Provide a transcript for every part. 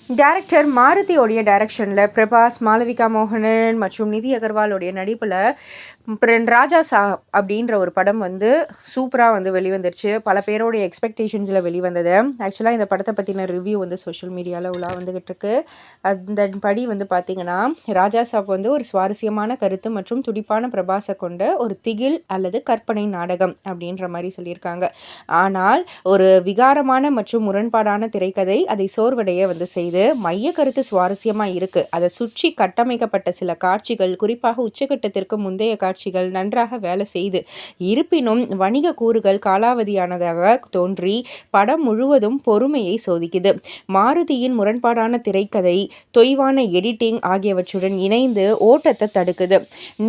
Director மாருதியோடைய டைரக்ஷனில் பிரபாஸ், மாளவிகா மோகனன் மற்றும் நிதி அகர்வாலோடைய நடிப்பில் ராஜா சாப் அப்படின்ற ஒரு படம் வந்து சூப்பராக வந்து வெளிவந்துருச்சு. பல பேரோடைய எக்ஸ்பெக்டேஷன்ஸில் வெளிவந்தது. ஆக்சுவலாக இந்த படத்தை பற்றின ரிவ்யூ வந்து சோஷியல் மீடியாவில் உலா வந்துகிட்டு இருக்கு. அந்த படி வந்து பார்த்திங்கன்னா, ராஜா சாப் வந்து ஒரு சுவாரஸ்யமான கருத்து மற்றும் துடிப்பான பிரபாஸை கொண்ட ஒரு திகில் அல்லது கற்பனை நாடகம் அப்படின்ற மாதிரி சொல்லியிருக்காங்க. ஆனால் ஒரு விகாரமான மற்றும் முரண்பாடான திரைக்கதை அதை சோர்வடைய வந்து செய்து மைய கருத்து சுவாரஸ்யமா இருக்கு. அதை சுற்றி கட்டமைக்கப்பட்ட சில காட்சிகள், குறிப்பாக உச்சகட்டத்திற்கு முந்தைய காட்சிகள் நன்றாக வேலை செய்து, இருப்பினும் வணிக கூறுகள் காலாவதியானதாக தோன்றி படம் முழுவதும் பொறுமையை சோதிக்குது. மாருதியின் முரண்பாடான திரைக்கதை, தொய்வான எடிட்டிங் ஆகியவற்றுடன் இணைந்து ஓட்டத்தை தடுக்குது.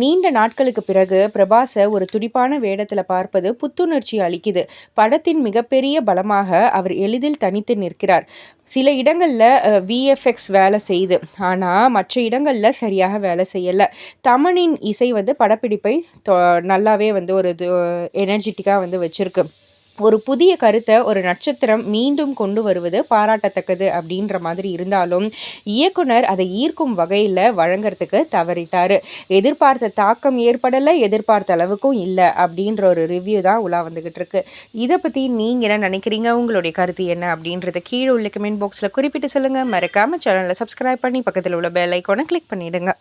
நீண்ட நாட்களுக்கு பிறகு பிரபாஸை ஒரு துடிப்பான வேடத்தில் பார்ப்பது புத்துணர்ச்சி அளிக்குது. படத்தின் மிகப்பெரிய பலமாக அவர் எளிதில் தனித்து நிற்கிறார். சில இடங்களில் விஎஃப்எக்ஸ் வேலை செய்யுது, ஆனால் மற்ற இடங்களில் சரியாக வேலை செய்யலை. தமனின் இசை வந்து படப்பிடிப்பை நல்லாவே வந்து ஒரு எனர்ஜெட்டிக்காக வந்து வச்சுருக்கு. ஒரு புதிய கருத்தை ஒரு நட்சத்திரம் மீண்டும் கொண்டு வருவது பாராட்டத்தக்கது அப்படின்ற மாதிரி இருந்தாலும், இயக்குனர் அதை ஈர்க்கும் வகையில் வழங்குறதுக்கு தவறிட்டார். எதிர்பார்த்த தாக்கம் ஏற்படலை, எதிர்பார்த்த அளவுக்கும் இல்லை அப்படின்ற ஒரு ரிவ்யூ தான் உலா வந்துகிட்டு இருக்கு. இதை பற்றி நீங்கள் என்ன நினைக்கிறீங்க? உங்களுடைய கருத்து என்ன அப்படின்றத கீழே உள்ள கமெண்ட் பாக்ஸில் குறிப்பிட்டு சொல்லுங்கள். மறக்காமல் சேனலை சப்ஸ்கிரைப் பண்ணி பக்கத்தில் உள்ள பெல் ஐக்கானை கிளிக் பண்ணிவிடுங்க.